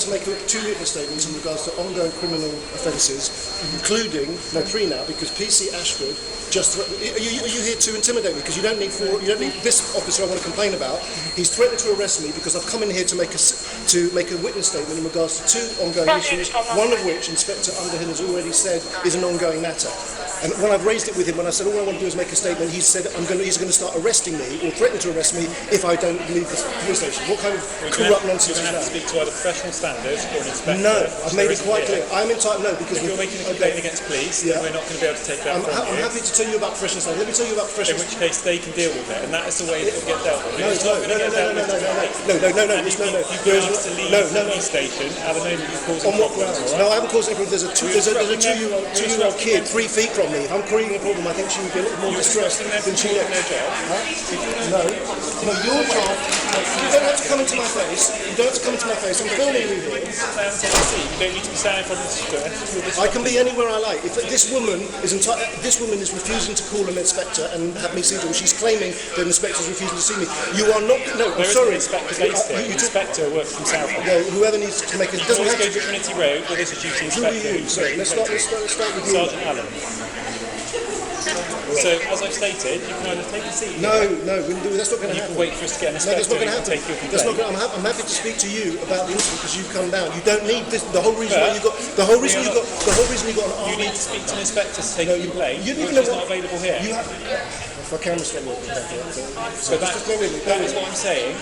to make 2 witness statements in regards to ongoing criminal offences, including, no, 3 now, because PC Ashford just are you here to intimidate me? Because you don't need this officer I want to complain about. He's threatened to arrest me because I've come in here to make a witness statement in regards to 2 ongoing issues, one of which Inspector Underhill has already said is an ongoing matter. And when I've raised it with him, when I said all I want to do is make a statement, he said he's going to start arresting me or threatening to arrest me if I don't leave the police station. What kind of corrupt nonsense is that? You're going to have to speak to either professional standards or an inspector. No, I've made it quite clear. I'm entitled. No, because if you're making a complaint against police, then we're not going to be able to take that from you. I'm happy to tell you about professional standards. Let me tell you about professional. In which case they can deal with it, and that is the way it will get dealt with. No. You've been asked to leave the police station at the moment you've caused on what grounds? No, I haven't caused any problem. There's a 2-year-old kid 3 feet from me. If I'm creating a problem, I think she would be a little more distressed than she is. No, your job. You don't have to come into my face. I'm filming you here. You don't need to be standing in front of the square. I can be anywhere I like. If this woman is refusing to call an inspector and have me see them, she's claiming that an inspector is refusing to see me. You are not. No, I'm sorry. There is an inspector based here. The inspector works from South. No, whoever needs to make it. Doesn't have to go to Trinity Road, where there's a duty inspector. Who are you? Sorry, let's start with you. Sergeant Allen. So, as I've stated, you can either take a seat. No, that's not going to happen. You can wait for us to get an inspector. No, that's not going to happen. Take your complaint. I'm happy to speak to you about the incident because you've come down. You don't need this. The whole reason you got an army. You need to speak to an inspector to take your complaint, which is not available here. If my camera's not working, so that is what I'm saying.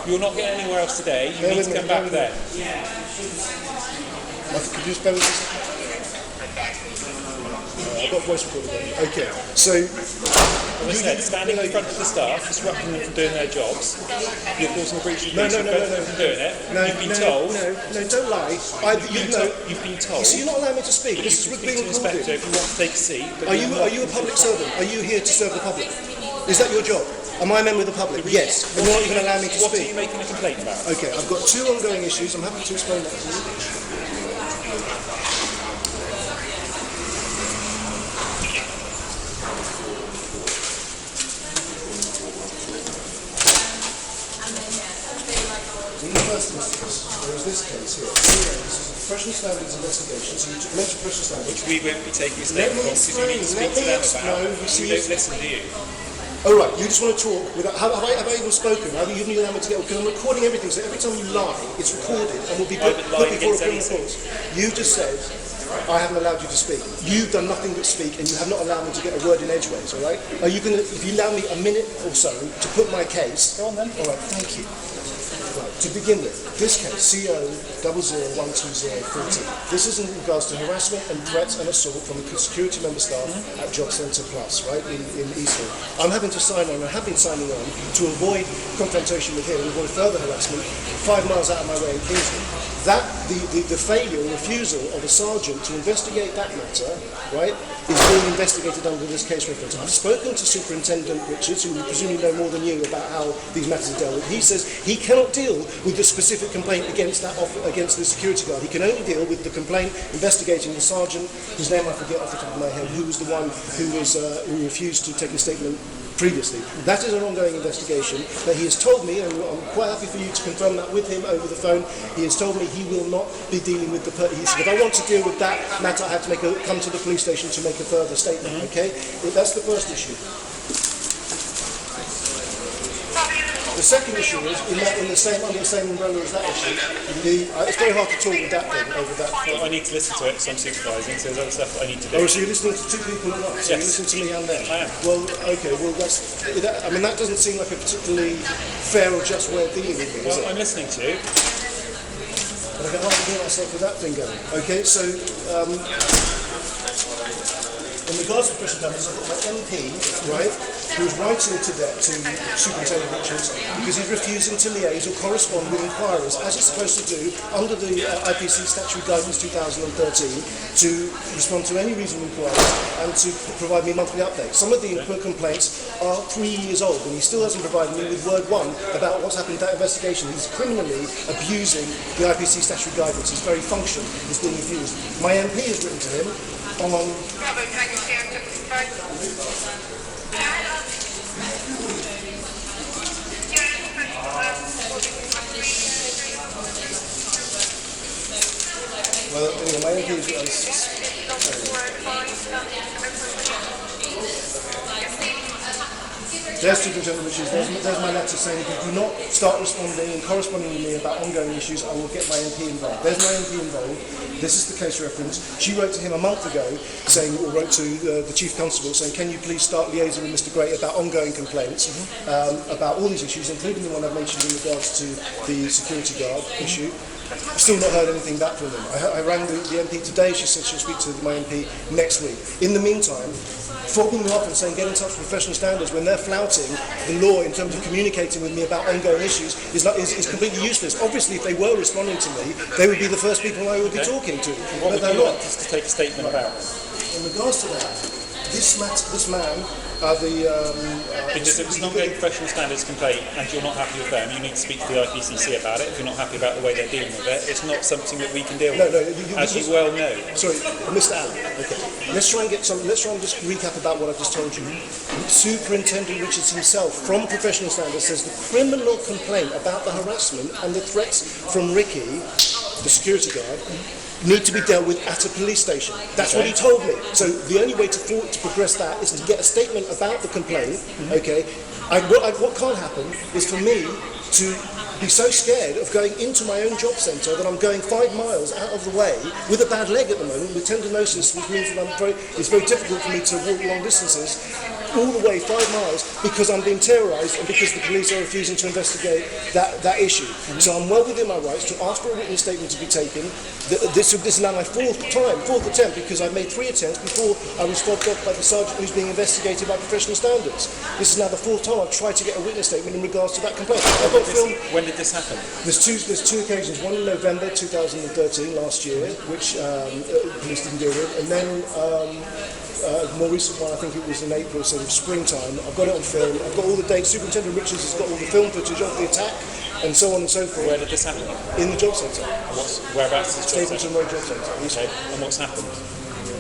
You're not getting anywhere else today. You need to come back there. Could you just bear with me? I've got voice recording going. Okay, so as I said, standing in front of the staff, disrupting them from doing their jobs, you're causing a breach of peace. You've been doing it. You've been told. No, don't lie. You've been told. So you're not allowing me to speak. This is being recorded. If you want to take a seat. Are you a public servant? Are you here to serve the public? Is that your job? Am I a member of the public? Yes. And you're not even allowing me to speak. What are you making a complaint about? Okay, I've got 2 ongoing issues. I'm happy to explain that to you. First instance, there is this case here. This is a professional standards investigation, so you mentioned professional standards. Which we won't be taking a statement from because you need to speak to them about. We don't listen to you. Oh right, you just want to talk without. Have I even spoken? Have you given me that to get? Because I'm recording everything, so every time you lie, it's recorded and will be put before a criminal court. You just said I haven't allowed you to speak. You've done nothing but speak, and you have not allowed me to get a word in edgeways. All right? Are you going to? If you allow me a minute or so to put my case. Go on then. All right, thank you. Right, to begin with, this case, CO00012014, this is in regards to harassment and threats and assault from a security member staff at Job Centre Plus, right, in Eastwood. I'm having to sign on, I have been signing on, to avoid confrontation with him and avoid further harassment 5 miles out of my way in Kingston. That, the failure or refusal of a sergeant to investigate that matter, right, is being investigated under this case reference. I've spoken to Superintendent Richards, who presumably know more than you about how these matters are dealt with. He says he cannot deal with the specific complaint against the security guard. He can only deal with the complaint investigating the sergeant, whose name I forget off the top of my head, who was the one who refused to take a statement previously. That is an ongoing investigation, but he has told me, and I'm quite happy for you to confirm that with him over the phone, he has told me he will not be dealing with he said, if I want to deal with that matter, I have to come to the police station to make a further statement, okay? That's the first issue. The second issue is, under the same umbrella as that issue, it's very hard to talk with that thing over that. Well, I need to listen to it because I'm supervising, so there's other stuff I need to do. Oh, so you're listening to 2 people at once? So yes. You're listening to me and them? I am. Well, okay, that doesn't seem like a particularly fair or just way of dealing with me, is it? I'm listening to you. And I can hardly hear myself with that thing going. Okay, so, in regards to pressure damages, I've got my MP, right, who's writing to Superintendent Richards because he's refusing to liaise or correspond with inquiries, as it's supposed to do under the IPC Statutory Guidance 2013, to respond to any reasonable inquiries and to provide me monthly updates. Some of the complaints are 3 years old, and he still hasn't provided me with word 1 about what's happened in that investigation. He's criminally abusing the IPC Statutory Guidance. His very function is being abused. My MP has written to him on... here's what I There's Superintendent Richards, there's my letter saying if you do not start responding and corresponding with me about ongoing issues, I will get my MP involved. There's my MP involved. This is the case reference. She wrote to him a month ago, saying, or wrote to the Chief Constable, saying, can you please start liaising with Mr. Gray about ongoing complaints, about all these issues, including the one I've mentioned in regards to the security guard issue. I've still not heard anything back from them. I rang the MP today. She said she'll speak to my MP next week. In the meantime, fobbing me off and saying get in touch with professional standards when they're flouting the law in terms of communicating with me about ongoing issues is completely useless. Obviously, if they were responding to me, they would be the first people I would be talking to. What would you want us to take a statement about? In regards to that, this man, because if it's an ongoing professional standards complaint and you're not happy with them, you need to speak to the IPCC about it. If you're not happy about the way they're dealing with it, it's not something that we can deal with. As you well know. Sorry, Mr. Allen. Okay. Let's try and just recap about what I've just told you. Superintendent Richards himself, from professional standards, says the criminal complaint about the harassment and the threats from Ricky, the security guard, need to be dealt with at a police station. That's what he told me. So the only way to progress that is to get a statement about the complaint. Okay. What can't happen is for me to be so scared of going into my own job centre that I'm going 5 miles out of the way with a bad leg at the moment, with tendinosis, which means that it's very difficult for me to walk long distances, all the way 5 miles because I'm being terrorised and because the police are refusing to investigate that issue. So I'm well within my rights to ask for a written statement to be taken. This is now my fourth attempt, because I made 3 attempts before I was fobbed off by the sergeant who's being investigated by professional standards. This is now the 4th time I've tried to get a witness statement in regards to that complaint. I've got film. When did this happen? There's two occasions. One in November 2013, last year, which police didn't deal with, and then more recent one, I think it was in April, so springtime. I've got it on film. I've got all the dates. Superintendent Richards has got all the film footage of the attack, and so on and so forth. Where did this happen? In the job centre. Whereabouts is the job centre? Stapleton Road Job Centre. Okay. And what's happened?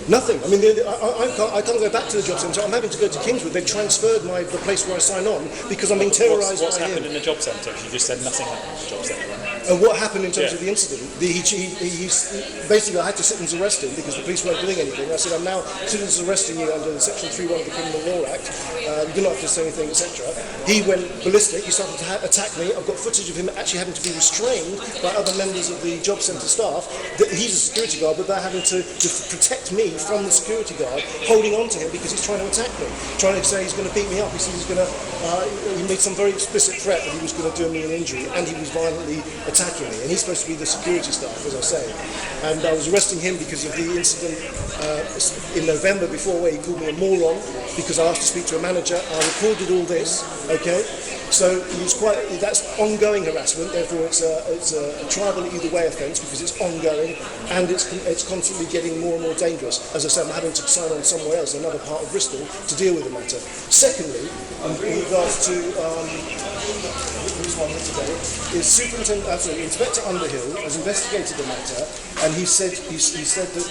Nothing. I mean, I can't go back to the job centre. I'm having to go to Kingswood. They've transferred the place where I sign on because I'm being terrorised by him. What's happened in the job centre? You just said nothing happened in the job centre. And what happened in terms of the incident? Basically, I had to citizens arrest him because the police weren't doing anything. I said, I'm now citizens arresting you under Section 3(1) of the Criminal Law Act. You do not have to say anything, etc. He went ballistic. He started to attack me. I've got footage of him actually having to be restrained by other members of the job centre staff. He's a security guard, but they're having to protect me from the security guard, holding on to him because he's trying to attack me, trying to say he's going to beat me up. He said he's going to. He made some very explicit threat that he was going to do me an injury, and he was violently attacking me, and he's supposed to be the security staff, as I say. And I was arresting him because of the incident in November before, where he called me a moron because I asked to speak to a manager. I recorded all this, okay? So that's ongoing harassment. Therefore, it's a triable either way offence because it's ongoing and it's constantly getting more and more dangerous. As I said, I'm having to sign on somewhere else, another part of Bristol, to deal with the matter. Secondly, in regards to who's on today, is Inspector Underhill has investigated the matter, and he said that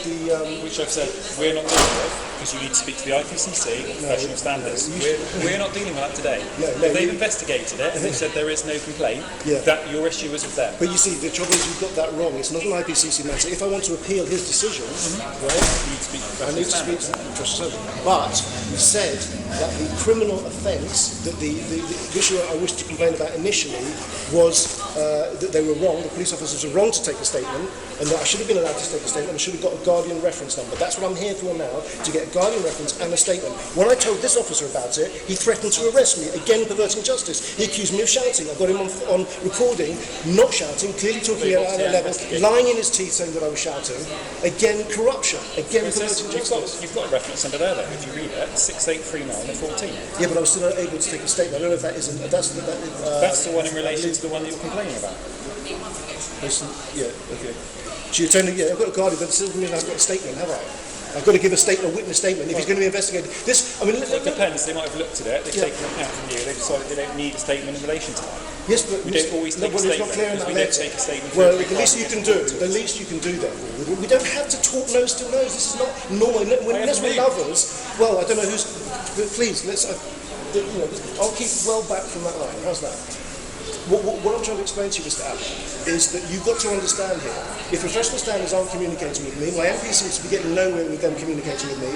which I've said we're not dealing with because you need to speak to the IPCC, professional standards. We're not dealing with that today. If they've investigated it and they've said there is no complaint, that your issue is with them. But you see, the trouble is you've got that wrong. It's not an IPCC matter. If I want to appeal his decision, right, I need to speak to professional standards. But he said that the criminal offence, that the issue I wished to complain about initially was that they were wrong, the police officers were wrong to take a statement, and that I should have been allowed to take a statement. I should have got a Guardian reference number. That's what I'm here for now, to get a Guardian reference and a statement. When I told this officer about it, he threatened to arrest me, again perverting justice. He accused me of shouting. I got him on recording, not shouting, clearly talking at a level, lying in his teeth saying that I was shouting. Again, corruption. Again, perverting justice. You've got a reference number there, though, if you read it, 683914. Yeah, but I was still not able to take a statement. I don't know if that isn't. That's the one in relation to the one that you're complaining about. Yeah, okay. So you're telling me, I've got a Guardian, but it still means I've got a statement, have I? I've got to give a statement, a witness statement, if he's going to be investigated. It depends. They might have looked at it, they've taken account from you, they've decided they don't need a statement in relation to that. Yes, but we don't always take a statement. We don't take a statement. Well, the least you can do, therefore, we don't have to talk nose to nose. This is not normal. Unless we're lovers, well, I don't know who's. Please, I'll keep well back from that line. How's that? What I'm trying to explain to you, Mr. Allen, is that you've got to understand here, if professional standards aren't communicating with me, my MP seems to be getting nowhere with them communicating with me,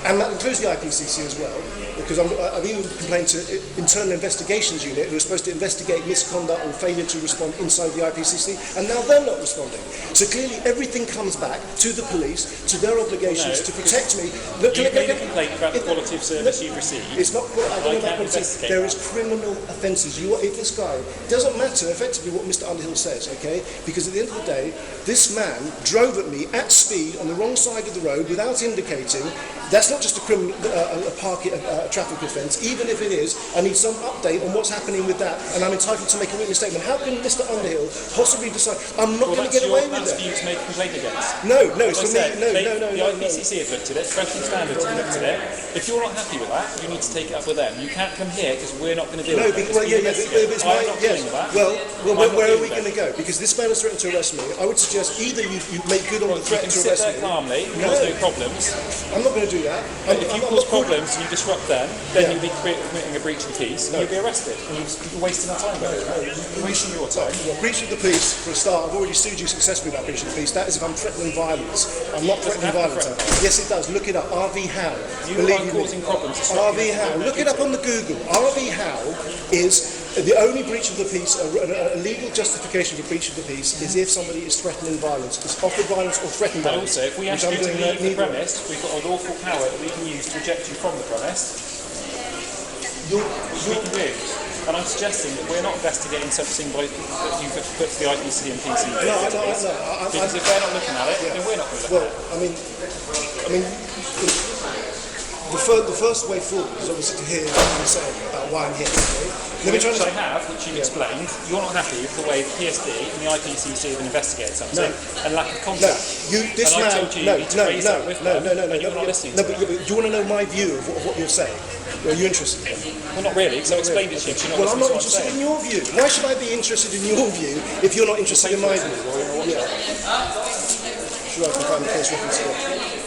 and that includes the IPCC as well, because I've even complained to internal investigations unit who are supposed to investigate misconduct or failure to respond inside the IPCC, and now they're not responding. So clearly everything comes back to the police, to their obligations to protect me. Look, you've made a complaint about the quality of service you've received. It's not, I don't know about quality. There is criminal offences. If this guy, it doesn't matter effectively what Mr. Underhill says, okay? Because at the end of the day, this man drove at me at speed on the wrong side of the road without indicating. That's not just a criminal, a traffic offence. Even if it is, I need some update on what's happening with that, and I'm entitled to make a witness statement. How can Mr. Underhill possibly decide I'm not going to get away with that? That's for you to make a complaint against. No, it's for me. No. The IPCC have looked at it. Professional standards have looked at it. If you're not happy with that, you need to take it up with them. You can't come here because we're not going to deal with it. I'm not dealing with that. Well, where are we going to go? Because this man has threatened to arrest me. I would suggest either you make good on the threat to arrest me. You can sit there calmly, cause no problems. I'm not going to do that. If you cause problems and you disrupt them, then you'll be committing a breach of the peace and you'll be arrested. And you're wasting our time. You're wasting your time. Well, breach of the peace, for a start, I've already sued you successfully about breach of the peace. That is if I'm threatening violence. I'm not threatening violence. Yes, it does. Look it up. RV Howe. You are causing problems. RV Howe. Look it up on the Google. RV Howe is the only breach of the peace, a legal justification for breach of the peace is if somebody is threatening violence. It's offered violence or threatened violence. And also, if we ask you to leave the premise, we've got a lawful power that we can use to eject you from the premise. We can do. And I'm suggesting that we're not investigating something that you've put to the IPC and PC. No. Because if they're not looking at it, then we're not going to look at it. I mean, the first way forward is obviously to hear what you're saying about why I'm here. Okay? Which I have, which you've explained. You're not happy with the way the PSD and the IPCC have investigated something and lack of contact. I told you you need to raise that with them, and you're not listening to but do you want to know my view of what you're saying? Are you interested in that? Well, not really, because I explained it to you. Well, I'm not interested in your view. Why should I be interested in your view if you're not interested in my view? Sure, I can find the case reference here.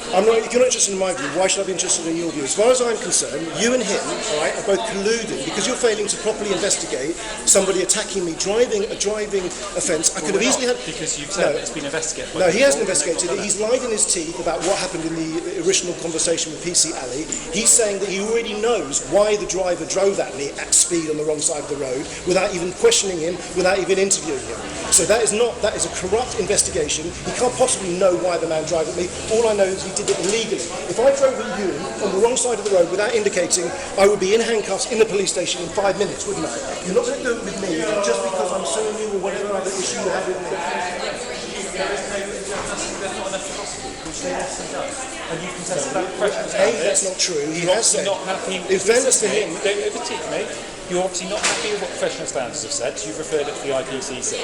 If you're not interested in my view, why should I be interested in your view? As far as I'm concerned, you and him, all right, are both colluding because you're failing to properly investigate somebody attacking me, driving offence. I could have easily had. Because you've said it's been investigated. No, he hasn't investigated it. He's lied in his teeth about what happened in the original conversation with PC Ali. He's saying that he already knows why the driver drove at me at speed on the wrong side of the road without even questioning him, without even interviewing him. So that is a corrupt investigation. He can't possibly know why the man drove at me. All I know is he did it illegally. If I drove at you on the wrong side of the road without indicating, I would be in handcuffs in the police station in 5 minutes, wouldn't I? You're not going to do it with me just because I'm suing you or whatever other issue you have with me. And you contested that question. That's not true. He has said. Not happy with in fairness to him, don't overtake me. You're obviously not happy with what professional standards have said, so you've referred it to the IPCC,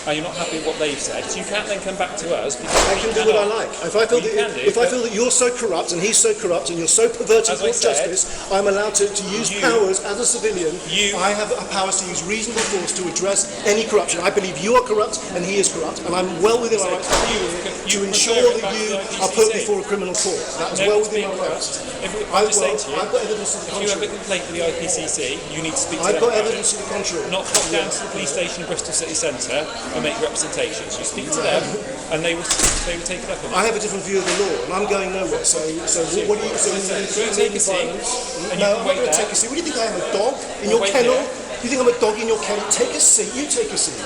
and you're not happy with what they've said, so you can't then come back to us because I can do what I like. If I feel that you're so corrupt and he's so corrupt and you're so perverting court justice, I'm allowed to use powers as a civilian. I have powers to use reasonable force to address any corruption. I believe you are corrupt and he is corrupt, and I'm well within my rights to ensure that you are put before a criminal court. That's well within my rights. I've got evidence of the contrary. If you have a complaint with the IPCC, you need to speak to them. I've got evidence of the contrary. Not pop down to the police station in Bristol City Centre and make representations. You speak to them, and they will take it up. I have a different view of the law, and I'm going nowhere. So what do you say? You take a seat. No, I'm not going to take a seat. What do you think I am, a dog in your kennel? You think I'm a dog in your kennel? Take a seat. You take a seat.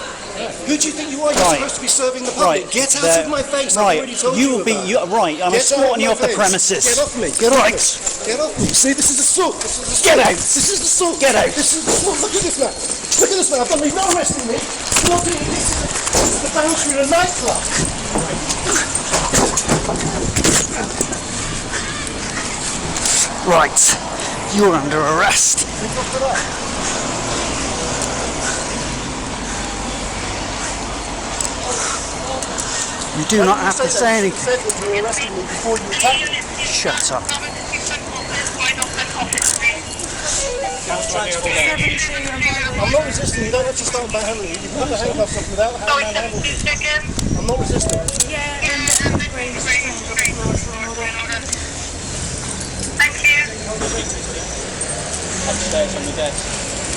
Who do you think you are? You're supposed to be serving the public. Get out of my face. I've already told you about it. I'm escorting you off the premises. Get off me. Get off me. Get off me. See, this is assault. Get out. This is assault. Get out. This is assault. Look at this man. Look at this man. I've done no arresting me. This is the bouncer in a nightclub. Right. You're under arrest. You do not have to say anything. You said that you were arresting me before you attacked me. Shut up. I'm not resisting. You don't have to start manhandling me. You put the handcuffs on without manhandling me. I'm not resisting. Upstairs on the desk.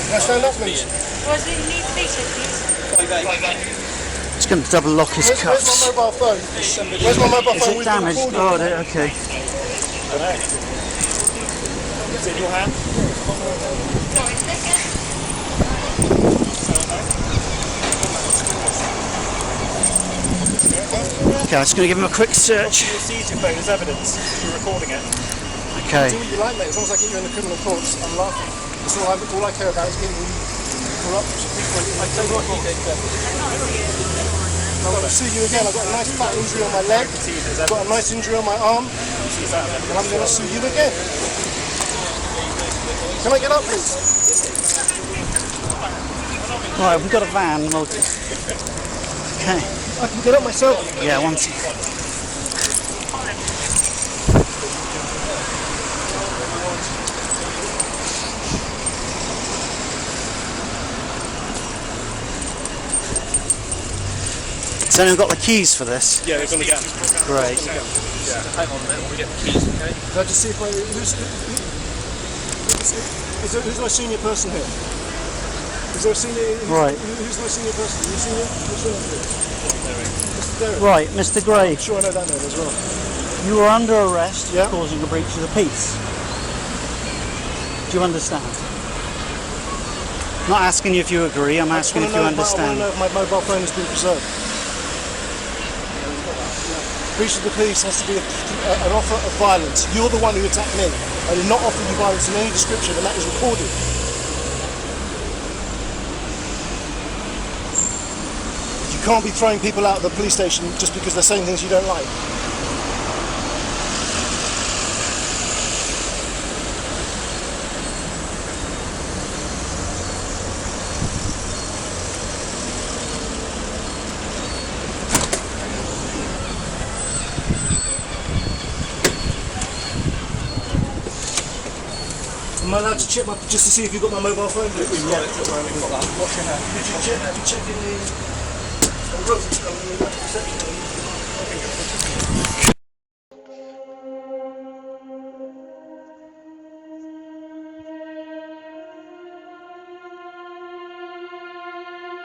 Can I stand up, please? Was it need feature, please? It's going to double lock his Where's my cuffs. mobile phone? Where's my mobile Is phone? it We've been damaged? recording. Oh, okay. I know. Is it in your hand? Okay, I'm just going to give him a quick search. You'll seize your phone as evidence. You're recording it. Okay. Do what you like, mate. As long as I get you in the criminal courts, I'm laughing. That's all I care about is getting you corrupt people. I tell you what, I'm going to sue you again. I've got a nice fat injury on my leg. I've got a nice injury on my arm. And I'm going to sue you again. Can I get up, please? Right, we've got a van. Okay. I can get up myself. Yeah, one second. Has anyone got the keys for this? Yeah, they're going to get Great. Hang on a minute, we get the keys, okay? Can I just see if who's my senior person here? Is there a senior? Right. Who's my senior person? Are you senior? Who's Mr. Derrick. Right, Mr. Gray, I'm sure I know that name as well. you are under arrest Yeah. for causing a breach of the peace. Do you understand? I'm not asking you if you agree, I'm asking if you I understand. want to know if my mobile phone has been preserved. Breach of the peace has to be an offer of violence. You're the one who attacked me. I did not offer you violence in any description, and that is recorded. You can't be throwing people out of the police station just because they're saying things you don't like. Am I allowed to check just to see if you've got my mobile phone? We've got it. We've got that. What's your hand? Did you check in the reception?